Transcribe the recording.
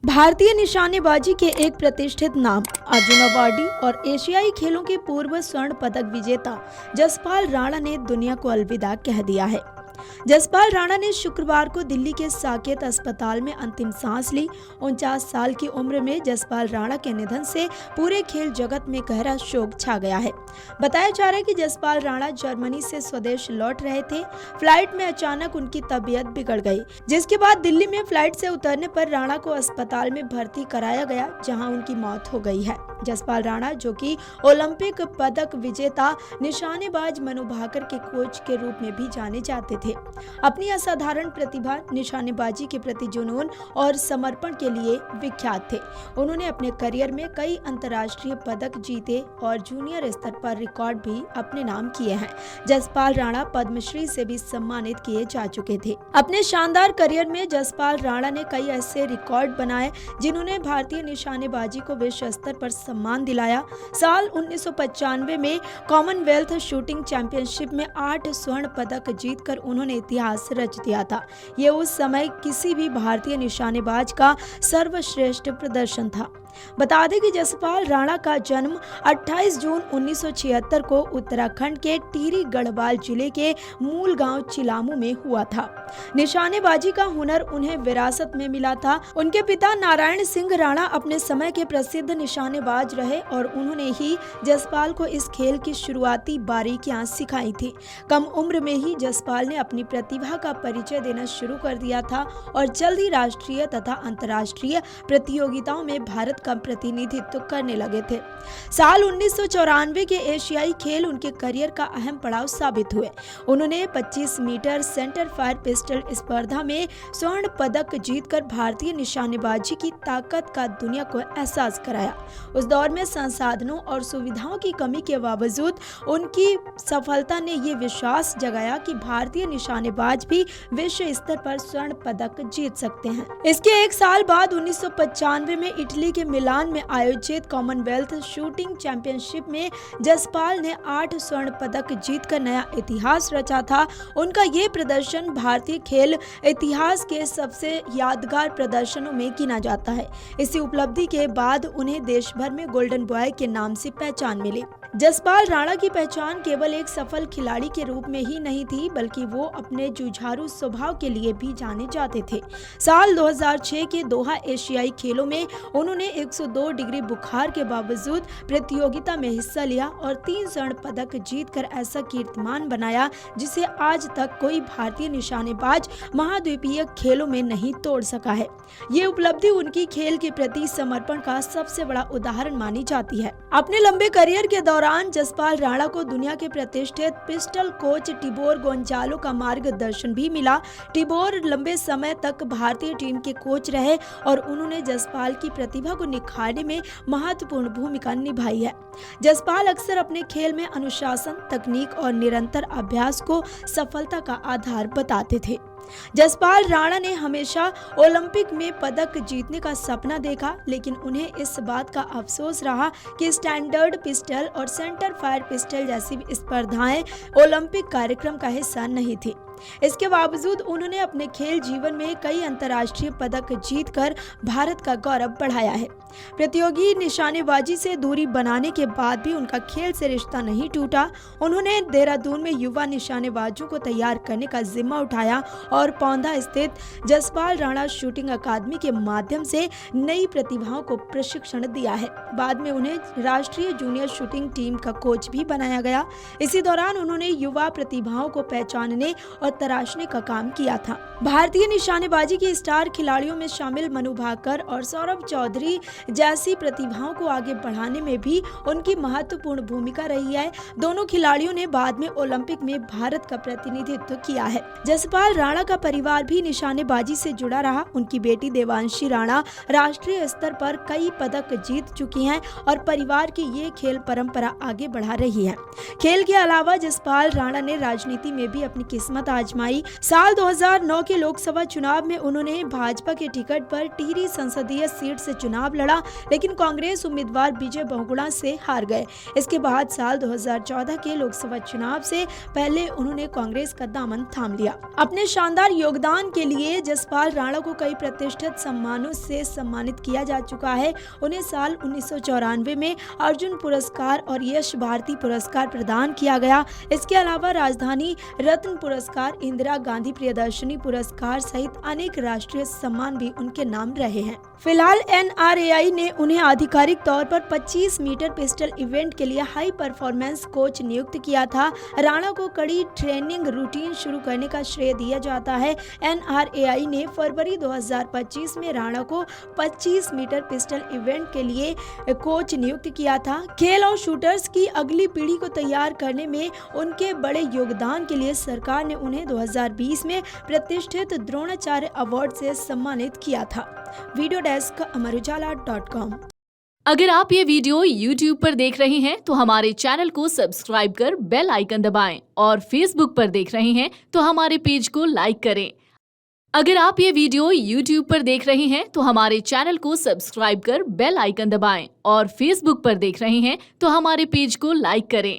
भारतीय निशानेबाजी के एक प्रतिष्ठित नाम अर्जुन अवार्डी और एशियाई खेलों के पूर्व स्वर्ण पदक विजेता जसपाल राणा ने दुनिया को अलविदा कह दिया है। जसपाल राणा ने शुक्रवार को दिल्ली के साकेत अस्पताल में अंतिम सांस ली। 49 साल की उम्र में जसपाल राणा के निधन से पूरे खेल जगत में गहरा शोक छा गया है। बताया जा रहा है कि जसपाल राणा जर्मनी से स्वदेश लौट रहे थे। फ्लाइट में अचानक उनकी तबीयत बिगड़ गई, जिसके बाद दिल्ली में फ्लाइट से उतरने पर राणा को अस्पताल में भर्ती कराया गया, जहां उनकी मौत हो गई है। जसपाल राणा, जो कि ओलंपिक पदक विजेता निशानेबाज मनु भाकर के कोच के रूप में भी जाने जाते थे, अपनी असाधारण प्रतिभा, निशानेबाजी के प्रति जुनून और समर्पण के लिए विख्यात थे। उन्होंने अपने करियर में कई अंतर्राष्ट्रीय पदक जीते और जूनियर स्तर पर रिकॉर्ड भी अपने नाम किए हैं। जसपाल राणा पद्मश्री से भी सम्मानित किए जा चुके थे। अपने शानदार करियर में जसपाल राणा ने कई ऐसे रिकॉर्ड बनाए जिन्होंने भारतीय निशानेबाजी को विश्व स्तर पर सम्मान दिलाया। साल 1995 में कॉमनवेल्थ शूटिंग चैंपियनशिप में 8 स्वर्ण पदक जीतकर उन्होंने इतिहास रच दिया था। ये उस समय किसी भी भारतीय निशानेबाज का सर्वश्रेष्ठ प्रदर्शन था। बता दें कि जसपाल राणा का जन्म 28 जून 1976 को उत्तराखंड के टिहरी गढ़वाल जिले के मूल गांव चिलामू में हुआ था। निशानेबाजी का हुनर उन्हें विरासत में मिला था। उनके पिता नारायण सिंह राणा अपने समय के प्रसिद्ध निशानेबाज रहे और उन्होंने ही जसपाल को इस खेल की शुरुआती बारीकियां सिखाई थी। कम उम्र में ही जसपाल ने अपनी प्रतिभा का परिचय देना शुरू कर दिया था और जल्द ही राष्ट्रीय तथा अंतर्राष्ट्रीय प्रतियोगिताओं में भारत का प्रतिनिधित्व करने लगे थे। साल 1994 के एशियाई खेल उनके करियर का अहम पड़ाव साबित हुए। उन्होंने 25 मीटर सेंटर फायर पिस्टल स्पर्धा में स्वर्ण पदक जीतकर भारतीय निशानेबाजी की ताकत का दुनिया को एहसास कराया। उस दौर में संसाधनों और सुविधाओं की कमी के बावजूद उनकी सफलता ने ये विश्वास जगाया कि भारतीय निशानेबाज भी विश्व स्तर पर स्वर्ण पदक जीत सकते हैं। इसके एक साल बाद 1995 में इटली के मिलान में आयोजित कॉमनवेल्थ शूटिंग चैंपियनशिप में जसपाल ने 8 स्वर्ण पदक जीतकर नया इतिहास रचा था। उनका ये प्रदर्शन भारतीय खेल इतिहास के सबसे यादगार प्रदर्शनों में गिना जाता है। इसी उपलब्धि के बाद उन्हें देश भर में गोल्डन बॉय के नाम से पहचान मिली। जसपाल राणा की पहचान केवल एक सफल खिलाड़ी के रूप में ही नहीं थी, बल्कि वो अपने जुझारू स्वभाव के लिए भी जाने जाते थे। साल 2006 के दोहा एशियाई खेलों में उन्होंने 102 डिग्री बुखार के बावजूद प्रतियोगिता में हिस्सा लिया और 3 स्वर्ण पदक जीतकर ऐसा कीर्तिमान बनाया जिसे आज तक कोई भारतीय निशानेबाज महाद्वीपीय खेलों में नहीं तोड़ सका है। ये उपलब्धि उनकी खेल के प्रति समर्पण का सबसे बड़ा उदाहरण मानी जाती है। अपने लंबे करियर के दौरान जसपाल राणा को दुनिया के प्रतिष्ठित पिस्टल कोच टिबोर गोंजालो का मार्गदर्शन भी मिला। टिबोर लंबे समय तक भारतीय टीम के कोच रहे और उन्होंने जसपाल की प्रतिभा को निखारने में महत्वपूर्ण भूमिका निभाई है। जसपाल अक्सर अपने खेल में अनुशासन, तकनीक और निरंतर अभ्यास को सफलता का आधार बताते थे। जसपाल राणा ने हमेशा ओलंपिक में पदक जीतने का सपना देखा, लेकिन उन्हें इस बात का अफसोस रहा कि स्टैंडर्ड पिस्टल और सेंटर फायर पिस्टल जैसी स्पर्धाएं ओलंपिक कार्यक्रम का हिस्सा नहीं थी। इसके बावजूद उन्होंने अपने खेल जीवन में कई अंतर्राष्ट्रीय पदक जीतकर भारत का गौरव बढ़ाया है। प्रतियोगी निशानेबाजी से दूरी बनाने के बाद भी उनका खेल से रिश्ता नहीं टूटा। उन्होंने देहरादून में युवा निशानेबाजों को तैयार करने का जिम्मा उठाया और पौंधा स्थित जसपाल राणा शूटिंग अकादमी के माध्यम से नई प्रतिभाओं को प्रशिक्षण दिया है। बाद में उन्हें राष्ट्रीय जूनियर शूटिंग टीम का कोच भी बनाया गया। इसी दौरान उन्होंने युवा प्रतिभाओं को पहचानने और तराशने का काम किया था। भारतीय निशानेबाजी की स्टार खिलाड़ियों में शामिल मनु भाकर और सौरभ चौधरी जैसी प्रतिभाओं को आगे बढ़ाने में भी उनकी महत्वपूर्ण भूमिका रही है। दोनों खिलाड़ियों ने बाद में ओलंपिक में भारत का प्रतिनिधित्व किया है। जसपाल राणा का परिवार भी निशानेबाजी से जुड़ा रहा। उनकी बेटी देवांशी राणा राष्ट्रीय स्तर पर कई पदक जीत चुकी हैं और परिवार की ये खेल परंपरा आगे बढ़ा रही है। खेल के अलावा जसपाल राणा ने राजनीति में भी अपनी किस्मत आजमाई। साल 2009 के लोकसभा चुनाव में उन्होंने भाजपा के टिकट पर टिहरी संसदीय सीट से चुनाव लड़ा, लेकिन कांग्रेस उम्मीदवार विजय बहुगुणा से हार गए। इसके बाद साल 2014 के लोकसभा चुनाव से पहले उन्होंने कांग्रेस का दामन थाम लिया। अपने शानदार योगदान के लिए जसपाल राणा को कई प्रतिष्ठित सम्मानों से सम्मानित किया जा चुका है। उन्हें साल 1994 में अर्जुन पुरस्कार और यश भारती पुरस्कार प्रदान किया गया। इसके अलावा राजधानी रत्न पुरस्कार, इंदिरा गांधी प्रियदर्शनी पुरस्कार सहित अनेक राष्ट्रीय सम्मान भी उनके नाम रहे हैं। फिलहाल NRAI ने उन्हें आधिकारिक तौर पर 25 मीटर पिस्टल इवेंट के लिए हाई परफॉर्मेंस कोच नियुक्त किया था। राणा को कड़ी ट्रेनिंग रूटीन शुरू करने का श्रेय दिया जाता है। NRAI ने फरवरी 2025 में राणा को 25 मीटर पिस्टल इवेंट के लिए कोच नियुक्त किया था। खेल और शूटर्स की अगली पीढ़ी को तैयार करने में उनके बड़े योगदान के लिए सरकार ने उन्हें 2020 में प्रतिष्ठित द्रोणाचार्य अवार्ड से सम्मानित किया था। Video desk amarujala.com। अगर आप ये वीडियो YouTube पर देख रहे हैं तो हमारे चैनल को सब्सक्राइब कर बेल आइकन दबाएं और Facebook पर देख रहे हैं तो हमारे पेज को लाइक करें। अगर आप ये वीडियो YouTube पर देख रहे हैं तो हमारे चैनल को सब्सक्राइब कर बेल आइकन दबाएं और Facebook पर देख रहे हैं तो हमारे पेज को लाइक करें।